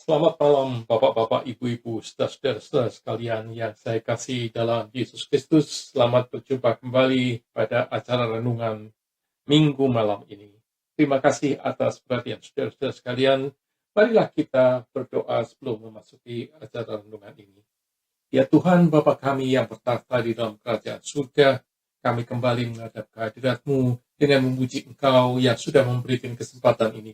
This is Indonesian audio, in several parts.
Selamat malam Bapak-bapak, Ibu-ibu, saudara-saudara sekalian yang saya kasih dalam Yesus Kristus. Selamat berjumpa kembali pada acara renungan Minggu malam ini. Terima kasih atas perhatian saudara-saudara sekalian. Marilah kita berdoa sebelum memasuki acara renungan ini. Ya Tuhan, Bapa kami yang bertahta di dalam kerajaan surga, kami kembali menghadap kehadirat-Mu dengan memuji Engkau yang sudah memberikan kesempatan ini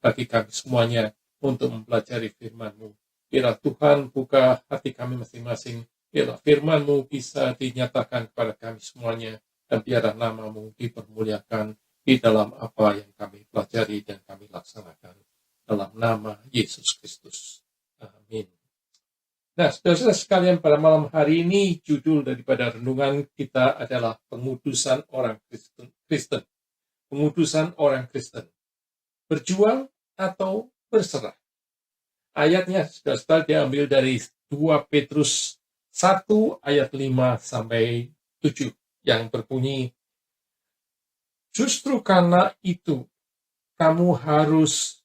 bagi kami semuanya untuk mempelajari firman-Mu. Biarlah Tuhan buka hati kami masing-masing, biarlah firman-Mu bisa dinyatakan kepada kami semuanya, dan biarlah nama-Mu dipermuliakan di dalam apa yang kami pelajari dan kami laksanakan. Dalam nama Yesus Kristus. Amin. Nah, saudara-saudara sekalian, pada malam hari ini judul daripada renungan kita adalah pengudusan orang Kristen. Pengudusan orang Kristen. Berjuang atau berserah. Ayatnya saudara-saudara diambil dari 2 Petrus 1 ayat 5 sampai 7 yang berbunyi, justru karena itu kamu harus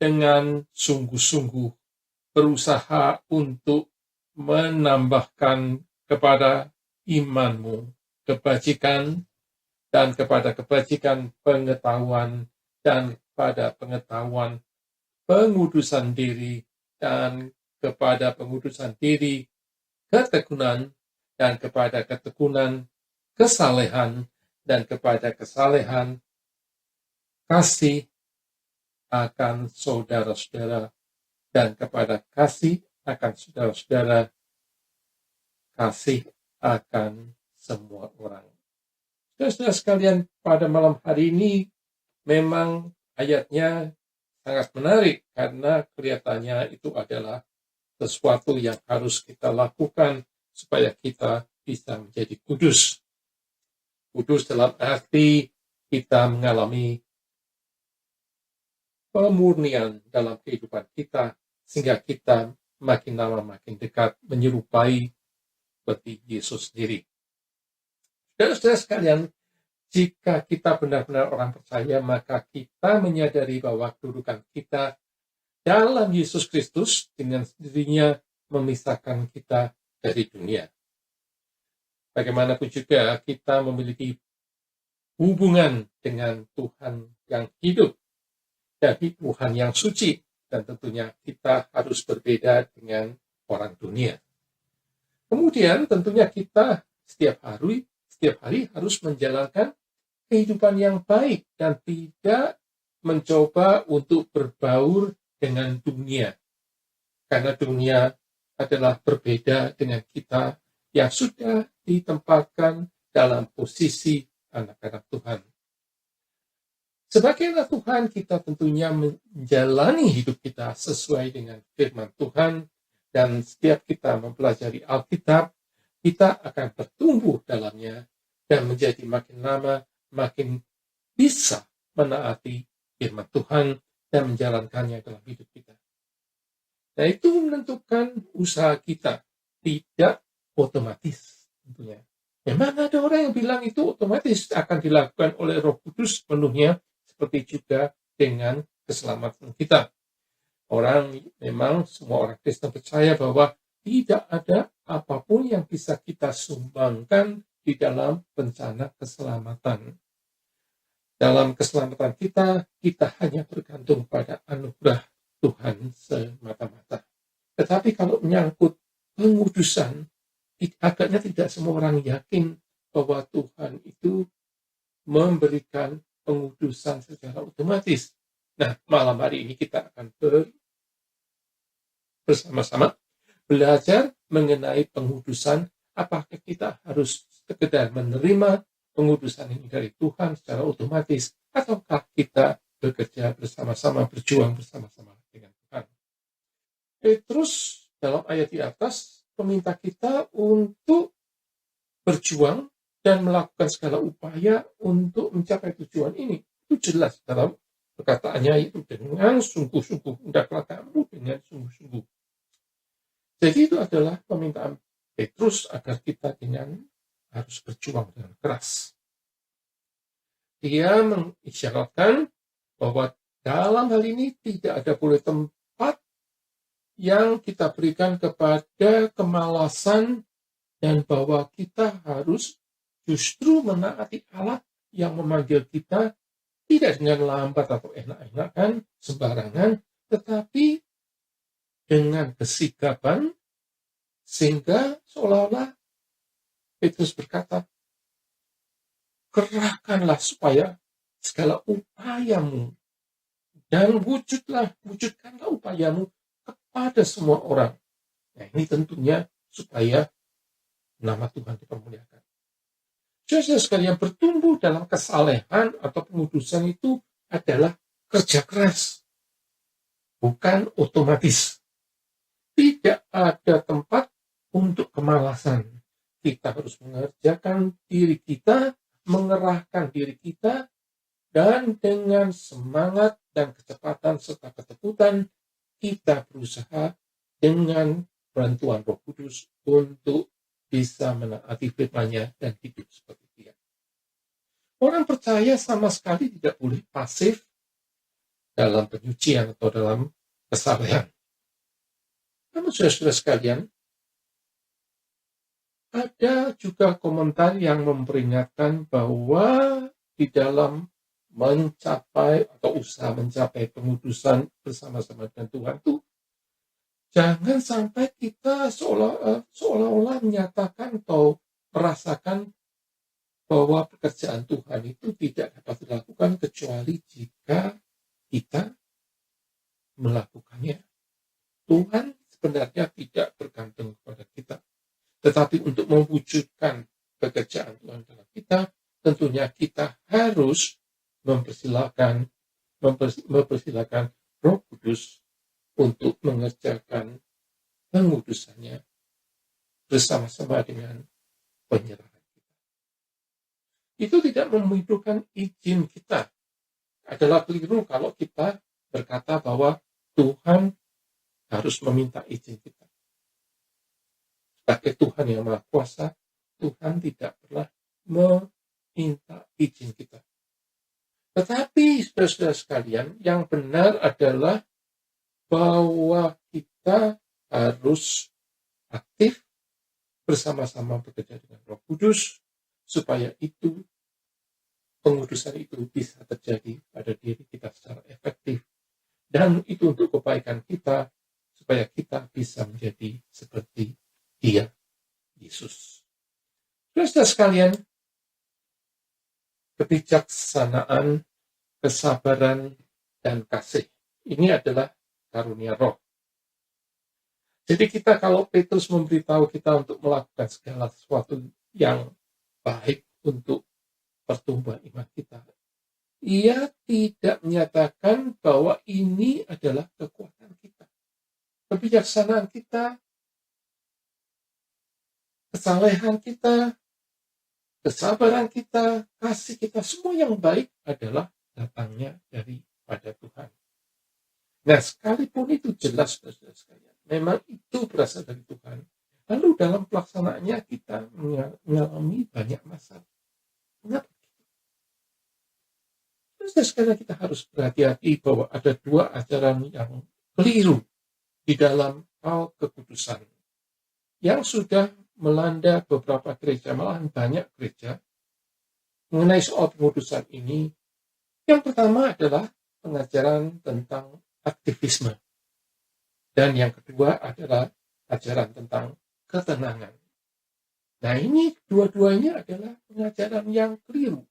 dengan sungguh-sungguh berusaha untuk menambahkan kepada imanmu kebajikan, dan kepada kebajikan pengetahuan, dan pada pengetahuan pengudusan diri, dan kepada pengudusan diri ketekunan, dan kepada ketekunan kesalehan, dan kepada kesalehan kasih akan saudara-saudara, dan kepada kasih akan saudara-saudara, kasih akan semua orang. Saudara-saudara sekalian, pada malam hari ini memang ayatnya sangat menarik karena kelihatannya itu adalah sesuatu yang harus kita lakukan supaya kita bisa menjadi kudus. Kudus dalam arti kita mengalami pemurnian dalam kehidupan kita, sehingga kita makin lama makin dekat menyerupai seperti Yesus sendiri. Saudara-saudara sekalian, jika kita benar-benar orang percaya, maka kita menyadari bahwa kedudukan kita dalam Yesus Kristus dengan sendirinya memisahkan kita dari dunia. Bagaimanapun juga kita memiliki hubungan dengan Tuhan yang hidup, dari Tuhan yang suci, dan tentunya kita harus berbeda dengan orang dunia. Kemudian tentunya kita setiap hari harus menjalankan kehidupan yang baik dan tidak mencoba untuk berbaur dengan dunia. Karena dunia adalah berbeda dengan kita yang sudah ditempatkan dalam posisi anak-anak Tuhan. Sebagai anak Tuhan, kita tentunya menjalani hidup kita sesuai dengan firman Tuhan, dan setiap kita mempelajari Alkitab, kita akan bertumbuh dalamnya dan menjadi makin lama makin bisa menaati firman Tuhan dan menjalankannya dalam hidup kita. Nah, itu menentukan usaha kita, tidak otomatis tentunya. Memang ada orang yang bilang itu otomatis akan dilakukan oleh Roh Kudus penuhnya, seperti juga dengan keselamatan kita. Memang semua orang Kristen percaya bahwa tidak ada apapun yang bisa kita sumbangkan di dalam bencana keselamatan. Dalam keselamatan kita hanya bergantung pada anugerah Tuhan semata-mata. Tetapi kalau menyangkut pengudusan, agaknya tidak semua orang yakin bahwa Tuhan itu memberikan pengudusan secara otomatis. Nah, malam hari ini kita akan bersama-sama belajar mengenai pengudusan. Apakah kita harus sekedar menerima pengudusan ini dari Tuhan secara otomatis, ataukah kita bekerja bersama-sama, berjuang bersama-sama dengan Tuhan? Petrus dalam ayat di atas meminta kita untuk berjuang dan melakukan segala upaya untuk mencapai tujuan ini. Itu jelas dalam perkataannya, itu dengan sungguh-sungguh, hendaklah kamu dengan sungguh-sungguh. Jadi itu adalah permintaan Petrus agar kita harus berjuang dengan keras. Dia mengisyaratkan bahwa dalam hal ini tidak ada boleh tempat yang kita berikan kepada kemalasan dan bahwa kita harus justru menaati Allah yang memanggil kita tidak dengan lambat atau enak-enakan, sembarangan, tetapi dengan kesigapan, sehingga seolah-olah Petrus berkata, kerahkanlah supaya segala upayamu dan wujudkanlah upayamu kepada semua orang. Nah, ini tentunya supaya nama Tuhan dipermuliakan. Saudara sekalian, bertumbuh dalam kesalehan atau pengudusan itu adalah kerja keras, bukan otomatis. Tidak ada tempat untuk kemalasan. Kita harus mengerjakan diri kita, mengerahkan diri kita, dan dengan semangat dan kecepatan serta ketekunan, kita berusaha dengan bantuan Roh Kudus untuk bisa menaati firman-Nya dan hidup seperti Dia. Orang percaya sama sekali tidak boleh pasif dalam penyucian atau dalam kesalehan. Namun saudara-saudara sekalian, ada juga komentar yang memperingatkan bahwa di dalam mencapai atau usaha mencapai pengudusan bersama-sama dengan Tuhan itu, jangan sampai kita seolah-olah menyatakan atau merasakan bahwa pekerjaan Tuhan itu tidak dapat dilakukan kecuali jika kita melakukannya. Tuhan sebenarnya tidak bergantung kepada kita. Tetapi untuk mewujudkan pekerjaan Tuhan dalam kita, tentunya kita harus mempersilakan Roh Kudus untuk mengerjakan pengudusannya bersama-sama dengan penyerahan kita. Itu tidak membutuhkan izin kita. Adalah keliru kalau kita berkata bahwa Tuhan harus meminta izin kita. Sebagai Tuhan yang Maha Kuasa, Tuhan tidak pernah meminta izin kita. Tetapi, saudara-saudara sekalian, yang benar adalah bahwa kita harus aktif bersama-sama bekerja dengan Roh Kudus, supaya itu, pengudusan itu bisa terjadi pada diri kita secara efektif. Dan itu untuk kebaikan kita, supaya kita bisa menjadi seperti Dia, Yesus. Saudara sekalian, kebijaksanaan, kesabaran, dan kasih. Ini adalah karunia Roh. Jadi kita, kalau Petrus memberitahu kita untuk melakukan segala sesuatu yang baik untuk pertumbuhan iman kita, ia tidak menyatakan bahwa ini adalah kekuatan kita. Kebijaksanaan kita, kesalehan kita, kesabaran kita, kasih kita, semua yang baik adalah datangnya daripada Tuhan. Nah, sekalipun itu jelas, saudara sekalian, memang itu berasal dari Tuhan. Lalu dalam pelaksanaannya kita mengalami banyak masalah. Mengapa? Saudara sekalian, kita harus berhati-hati bahwa ada dua ajaran yang keliru di dalam hal kekudusan yang sudah melanda beberapa gereja, malahan banyak gereja, mengenai soal pengudusan ini. Yang pertama adalah pengajaran tentang aktivisme. Dan yang kedua adalah ajaran tentang ketenangan. Nah, ini dua-duanya adalah pengajaran yang keliru.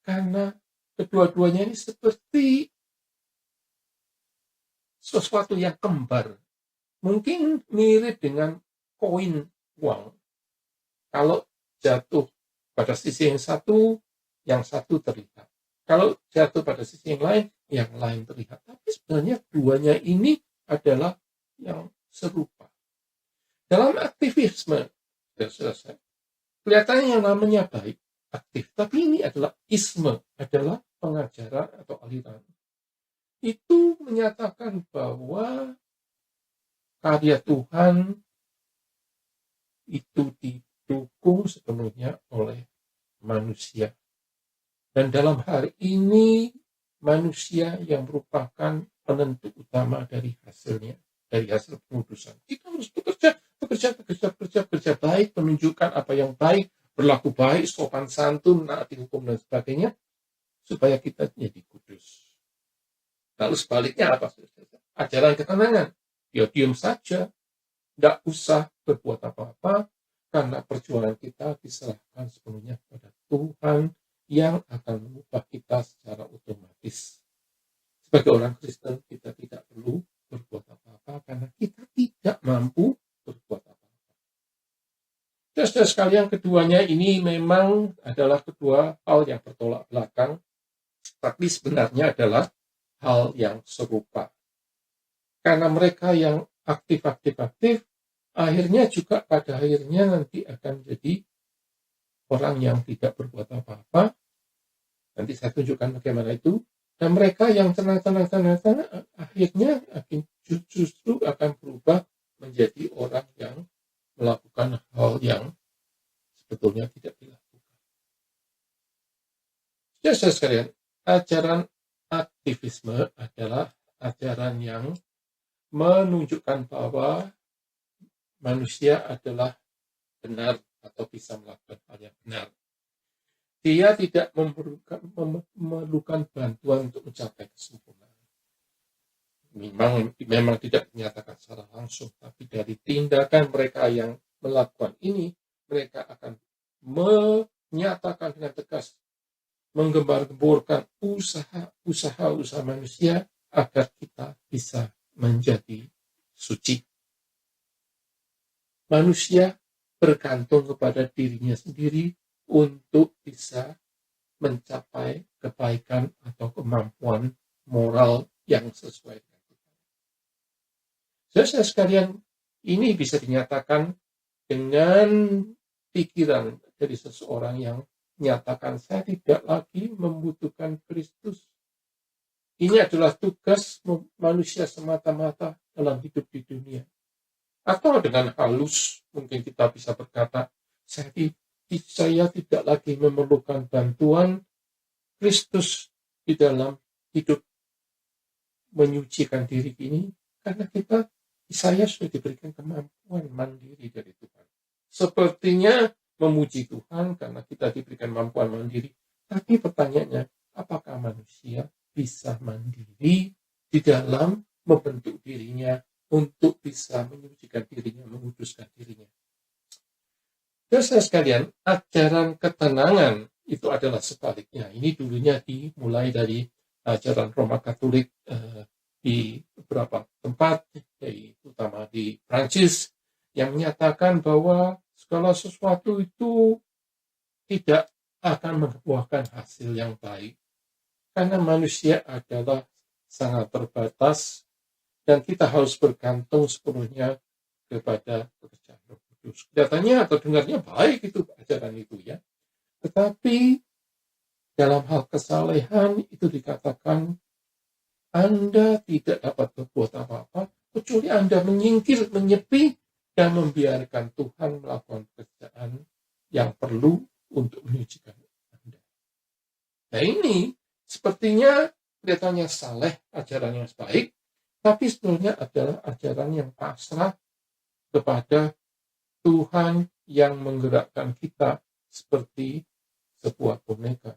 Karena kedua-duanya ini seperti sesuatu yang kembar. Mungkin mirip dengan koin uang. Kalau jatuh pada sisi yang satu terlihat. Kalau jatuh pada sisi yang lain terlihat. Tapi sebenarnya duanya ini adalah yang serupa. Dalam aktivisme, sudah selesai. Kelihatannya yang namanya baik, aktif. Tapi ini adalah isme, adalah pengajaran atau aliran. Itu menyatakan bahwa karya Tuhan itu didukung sepenuhnya oleh manusia. Dan dalam hal ini, manusia yang merupakan penentu utama dari hasilnya dari hasil pengudusan. Kita harus bekerja baik, menunjukkan apa yang baik, berlaku baik, sopan santun, menaati hukum dan sebagainya, supaya kita jadi kudus. Lalu sebaliknya apa? Ajaran ketenangan. Ya diam saja, tidak usah berbuat apa-apa, karena perjuangan kita diserahkan sepenuhnya kepada Tuhan yang akan mengubah kita secara otomatis. Sebagai orang Kristen, kita tidak perlu berbuat apa-apa karena kita tidak mampu berbuat apa-apa. Saudara sekalian, keduanya ini memang adalah kedua hal yang bertolak belakang, tapi sebenarnya adalah hal yang serupa. Karena mereka yang aktif, akhirnya juga pada akhirnya nanti akan jadi orang yang tidak berbuat apa-apa. Nanti saya tunjukkan bagaimana itu. Dan mereka yang tenang, akhirnya justru akan berubah menjadi orang yang melakukan hal yang sebetulnya tidak dilakukan. Saudara sekalian, ajaran aktivisme adalah ajaran yang menunjukkan bahwa manusia adalah benar atau bisa melakukan hal yang benar. Dia tidak memerlukan bantuan untuk mencapai kesempurnaan. Memang tidak dinyatakan secara langsung, tapi dari tindakan mereka yang melakukan ini, mereka akan menyatakan dengan tegas, menggembar-gemborkan usaha manusia agar kita bisa menjadi suci. Manusia bergantung kepada dirinya sendiri untuk bisa mencapai kebaikan atau kemampuan moral yang sesuai dengan Tuhan. Saudara sekalian, ini bisa dinyatakan dengan pikiran dari seseorang yang menyatakan saya tidak lagi membutuhkan Kristus. Ini adalah tugas manusia semata-mata dalam hidup di dunia. Atau dengan halus mungkin kita bisa berkata, saya tidak lagi memerlukan bantuan Kristus di dalam hidup menyucikan diri ini, karena saya sudah diberikan kemampuan mandiri dari Tuhan. Sepertinya memuji Tuhan karena kita diberikan kemampuan mandiri, tapi pertanyaannya, apakah manusia bisa mandiri di dalam membentuk dirinya untuk bisa menyucikan dirinya, menguduskan dirinya? Saudara sekalian, ajaran ketenangan itu adalah sebaliknya. Ini dulunya dimulai dari ajaran Roma Katolik di beberapa tempat, terutama di Prancis, yang menyatakan bahwa segala sesuatu itu tidak akan membuahkan hasil yang baik. Karena manusia adalah sangat terbatas dan kita harus bergantung sepenuhnya kepada pekerjaan Roh Kudus. Kelihatannya atau dengarnya baik itu ajaran itu ya. Tetapi dalam hal kesalehan itu dikatakan Anda tidak dapat berbuat apa-apa kecuali Anda menyingkir, menyepi dan membiarkan Tuhan melakukan pekerjaan yang perlu untuk menyucikan Anda. Nah ini sepertinya kelihatannya saleh, ajaran yang baik, tapi sebenarnya adalah ajaran yang pasrah kepada Tuhan yang menggerakkan kita seperti sebuah boneka.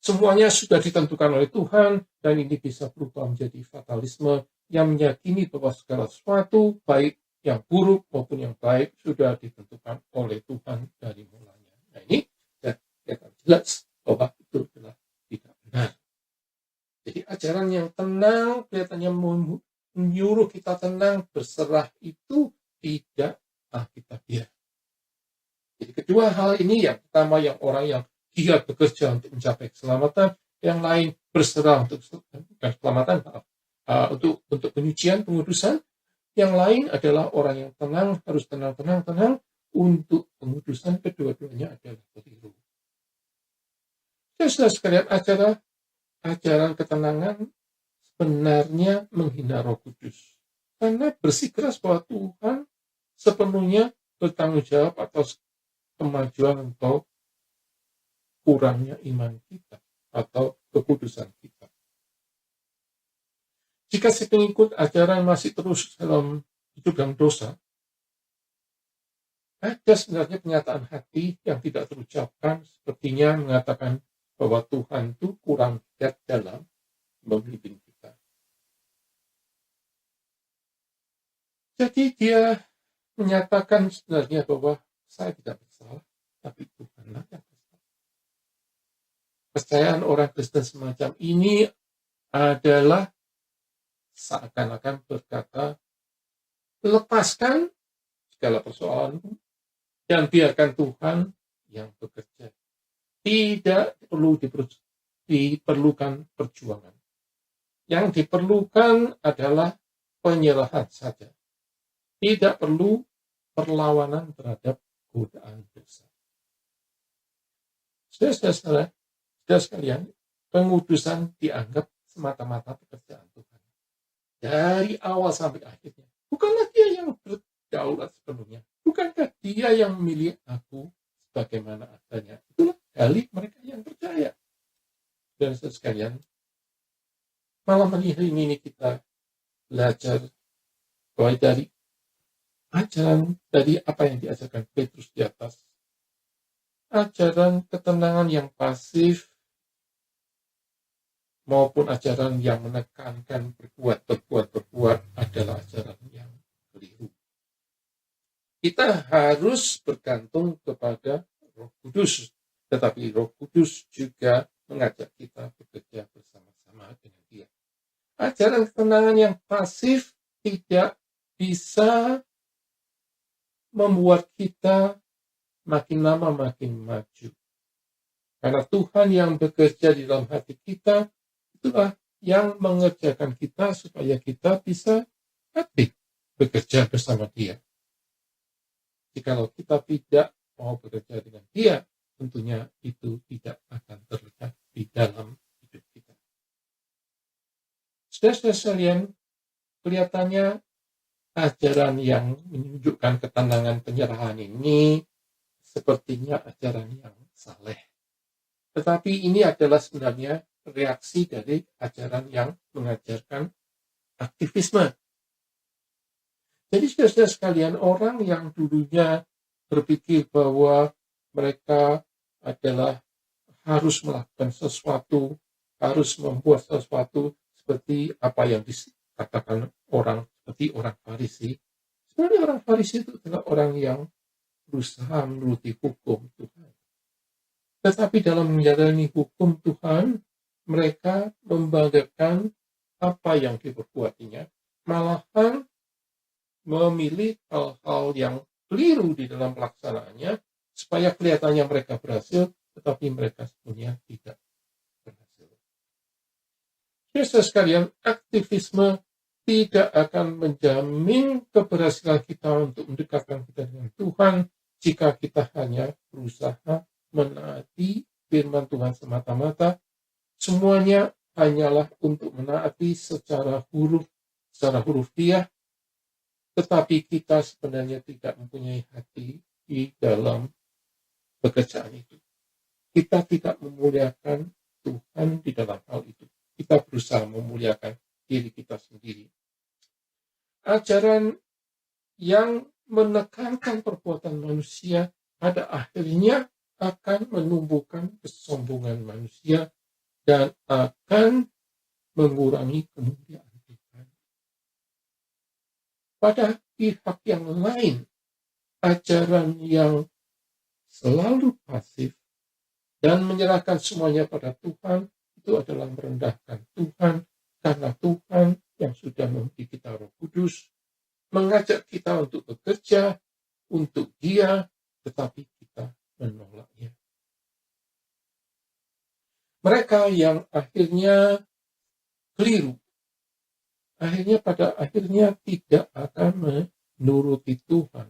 Semuanya sudah ditentukan oleh Tuhan dan ini bisa berubah menjadi fatalisme yang meyakini bahwa segala sesuatu, baik yang buruk maupun yang baik, sudah ditentukan oleh Tuhan dari mulanya. Nah ini kelihatan jelas bahwa itu adalah tidak benar. Jadi ajaran yang tenang, kelihatannya menyuruh kita tenang, berserah, itu tidak Alkitabiah. Jadi kedua hal ini, yang pertama yang orang yang giat bekerja untuk mencapai keselamatan, yang lain berserah untuk keselamatan, untuk penyucian, pengudusan. Yang lain adalah orang yang tenang, harus tenang untuk pengudusan. Kedua-duanya adalah keliru. Saudara sekalian, ajaran ketenangan sebenarnya menghina Roh Kudus. Karena bersikeras bahwa Tuhan sepenuhnya bertanggung jawab atas kemajuan atau kurangnya iman kita atau kekudusan kita. Jika si pengikut ajaran masih terus dalam hidup dalam dosa, ada sebenarnya pernyataan hati yang tidak terucapkan, sepertinya mengatakan bahwa Tuhan itu kurang giat dalam membimbing kita. Jadi dia menyatakan sebenarnya bahwa saya tidak bersalah, tapi Tuhanlah yang bersalah. Kepercayaan orang Kristen semacam ini adalah seakan-akan berkata, lepaskan segala persoalan dan biarkan Tuhan yang bekerja. Tidak perlu diperlukan perjuangan. Yang diperlukan adalah penyerahan saja. Tidak perlu perlawanan terhadap godaan dosa. Saudara sekalian, pengudusan dianggap semata-mata pekerjaan Tuhan. Dari awal sampai akhirnya. Bukanlah dia yang berdaulat sepenuhnya. Bukankah dia yang memilih aku sebagaimana adanya? Itulah dalih mereka yang percaya. Dan saudara sekalian, malam hari ini kita belajar bahwa dari ajaran dari apa yang diajarkan Petrus di atas, ajaran ketenangan yang pasif maupun ajaran yang menekankan berbuat adalah ajaran yang keliru. Kita harus bergantung kepada Roh Kudus, tetapi Roh Kudus juga mengajak kita bekerja bersama-sama dengan Dia. Ajaran ketenangan yang pasif tidak bisa membuat kita makin lama makin maju. Karena Tuhan yang bekerja di dalam hati kita, itulah yang mengerjakan kita supaya kita bisa aktif bekerja bersama Dia. Jikalau kita tidak mau bekerja dengan Dia, tentunya itu tidak akan terlihat di dalam hidup kita. Saudara-saudara sekalian, kelihatannya ajaran yang menunjukkan ketenangan penyerahan ini sepertinya ajaran yang saleh. Tetapi ini adalah sebenarnya reaksi dari ajaran yang mengajarkan aktivisme. Jadi saudara-saudara sekalian, orang yang dulunya berpikir bahwa mereka adalah harus melakukan sesuatu, harus membuat sesuatu seperti apa yang dikatakan orang seperti orang Farisi. Sebenarnya orang Farisi itu adalah orang yang berusaha menuruti hukum Tuhan. Tetapi dalam menjalani hukum Tuhan, mereka membanggakan apa yang diperbuatinya, malahan memilih hal-hal yang keliru di dalam pelaksanaannya, supaya kelihatannya mereka berhasil, tetapi mereka sebenarnya tidak berhasil. Saudara sekalian, aktivisme tidak akan menjamin keberhasilan kita untuk mendekatkan kita dengan Tuhan jika kita hanya berusaha menaati firman Tuhan semata-mata. Semuanya hanyalah untuk menaati secara hurufiah, tetapi kita sebenarnya tidak mempunyai hati di dalam pekerjaan itu. Kita tidak memuliakan Tuhan di dalam hal itu. Kita berusaha memuliakan diri kita sendiri. Ajaran yang menekankan perbuatan manusia pada akhirnya akan menumbuhkan kesombongan manusia dan akan mengurangi kemuliaan Tuhan. Pada pihak yang lain, ajaran yang selalu pasif dan menyerahkan semuanya pada Tuhan itu adalah merendahkan Tuhan, karena Tuhan yang sudah memberi kita Roh Kudus mengajak kita untuk bekerja untuk Dia, tetapi kita menolaknya. Mereka yang akhirnya keliru, pada akhirnya tidak akan menuruti Tuhan.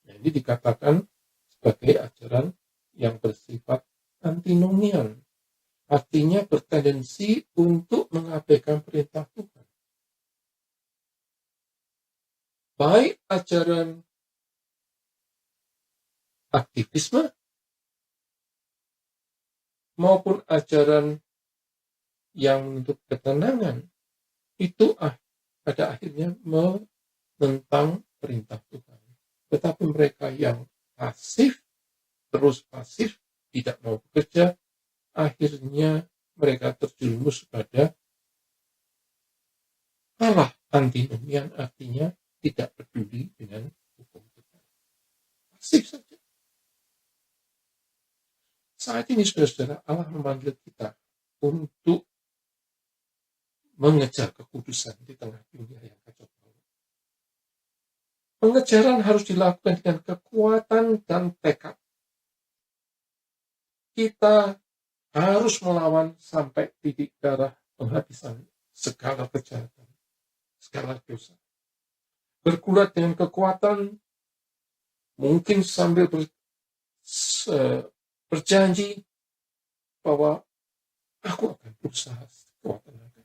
Nah, ini dikatakan sebagai ajaran yang bersifat antinomian. Artinya bertendensi untuk mengabaikan perintah Tuhan. Baik ajaran aktivisme maupun ajaran yang menuntut ketenangan itu pada akhirnya menentang perintah Tuhan. Tetapi mereka yang pasif, terus pasif, tidak mau bekerja, akhirnya mereka terjerumus pada Allah antinomian, artinya tidak peduli dengan hukum Tuhan. Pasif saja. Saat ini saudara-saudara, Allah memanggil kita untuk mengejar kekudusan di tengah dunia yang kacau balau. Pengejaran harus dilakukan dengan kekuatan dan tekad. Kita harus melawan sampai titik darah penghabisan segala kejahatan, segala dosa. Bergulat dengan kekuatan, mungkin sambil berjanji bahwa aku akan berusaha sekuat tenaga.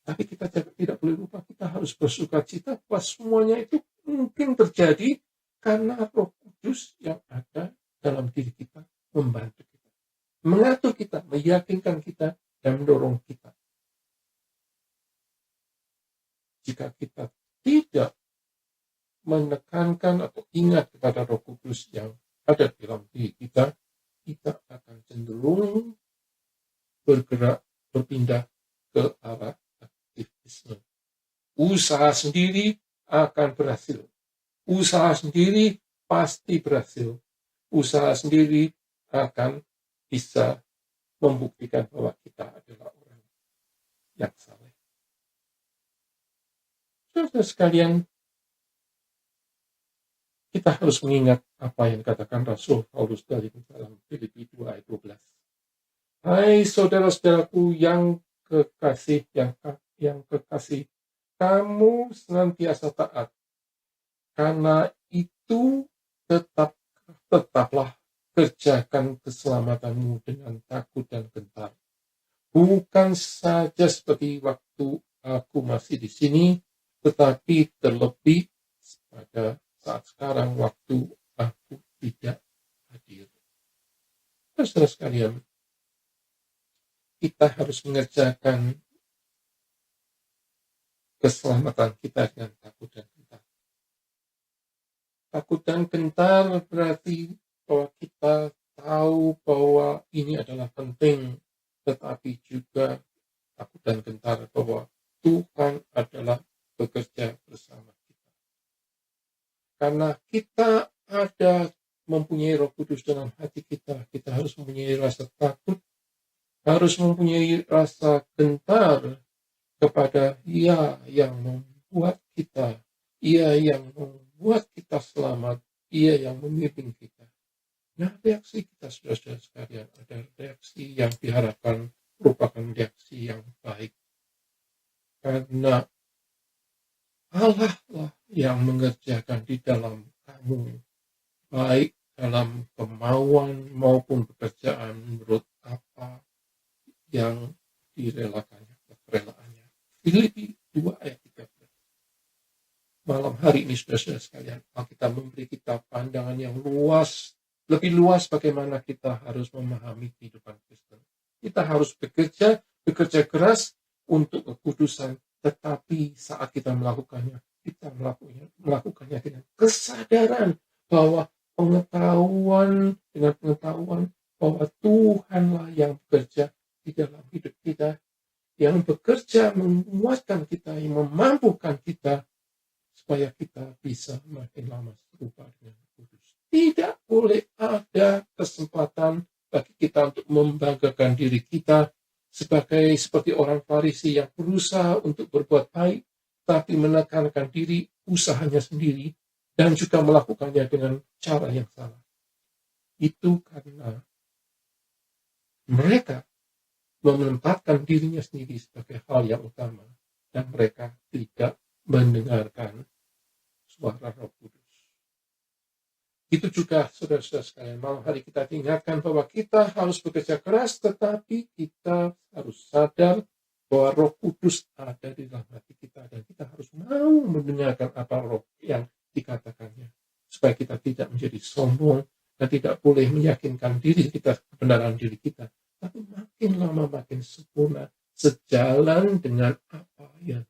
Tapi kita tidak boleh lupa, kita harus bersuka cita bahwa semuanya itu mungkin terjadi karena Roh Kudus yang ada dalam diri kita membantu kita, mengatur kita, meyakinkan kita, dan mendorong kita. Jika kita tidak menekankan atau ingat kepada Roh Kudus yang ada dalam diri kita, kita akan cenderung bergerak, berpindah ke arah aktivisme. Usaha sendiri akan berhasil. Usaha sendiri pasti berhasil. Usaha sendiri akan bisa membuktikan bahwa kita adalah orang yang saleh. Saudara sekalian, kita harus mengingat apa yang dikatakan Rasul Paulus dalam Filipi 2 ayat 12. Hai saudara-saudaraku yang kekasih, yang kekasih, kamu senantiasa taat. Karena itu tetaplah kerjakan keselamatanmu dengan takut dan gentar. Bukan saja seperti waktu aku masih di sini, tetapi terlebih pada saat sekarang waktu aku tidak hadir. Saudara sekalian, kita harus mengerjakan keselamatan kita dengan takut dan gentar. Takut dan gentar berarti bahwa kita tahu bahwa ini adalah penting, tetapi juga takut dan gentar bahwa Tuhan adalah bekerja bersama kita. Karena kita mempunyai Roh Kudus dalam hati kita, kita harus mempunyai rasa takut, harus mempunyai rasa gentar kepada Ia yang membuat kita, Ia yang membuat kita selamat, Ia yang memimpin kita. Nah, reaksi kita, saudara-saudara sekalian, ada reaksi yang diharapkan merupakan reaksi yang baik. Karena Allah lah yang mengerjakan di dalam kamu, baik dalam kemauan maupun pekerjaan menurut apa yang direlakannya, kerelaannya. Filipi 2 ayat 13. Malam hari ini, saudara-saudara sekalian, kita memberi kita pandangan yang luas, lebih luas bagaimana kita harus memahami kehidupan Kristen. Kita harus bekerja keras untuk kekudusan, tetapi saat kita melakukannya dengan kesadaran bahwa dengan pengetahuan bahwa Tuhanlah yang bekerja di dalam hidup kita, yang bekerja menguatkan kita, yang memampukan kita, supaya kita bisa makin lama serupa dengan kudus. Tidak boleh ada kesempatan bagi kita untuk membanggakan diri kita seperti orang Farisi yang berusaha untuk berbuat baik, tapi menekankan diri usahanya sendiri dan juga melakukannya dengan cara yang salah. Itu karena mereka menempatkan dirinya sendiri sebagai hal yang utama dan mereka tidak mendengarkan suara Roh Kudus. Itu juga, saudara-saudara sekalian, malam hari kita diingatkan bahwa kita harus bekerja keras, tetapi kita harus sadar bahwa Roh Kudus ada di dalam hati kita dan kita harus mau mendengarkan apa Roh yang dikatakannya, supaya kita tidak menjadi sombong dan tidak boleh meyakinkan diri kita, kebenaran diri kita, tapi makin lama makin sempurna sejalan dengan apa yang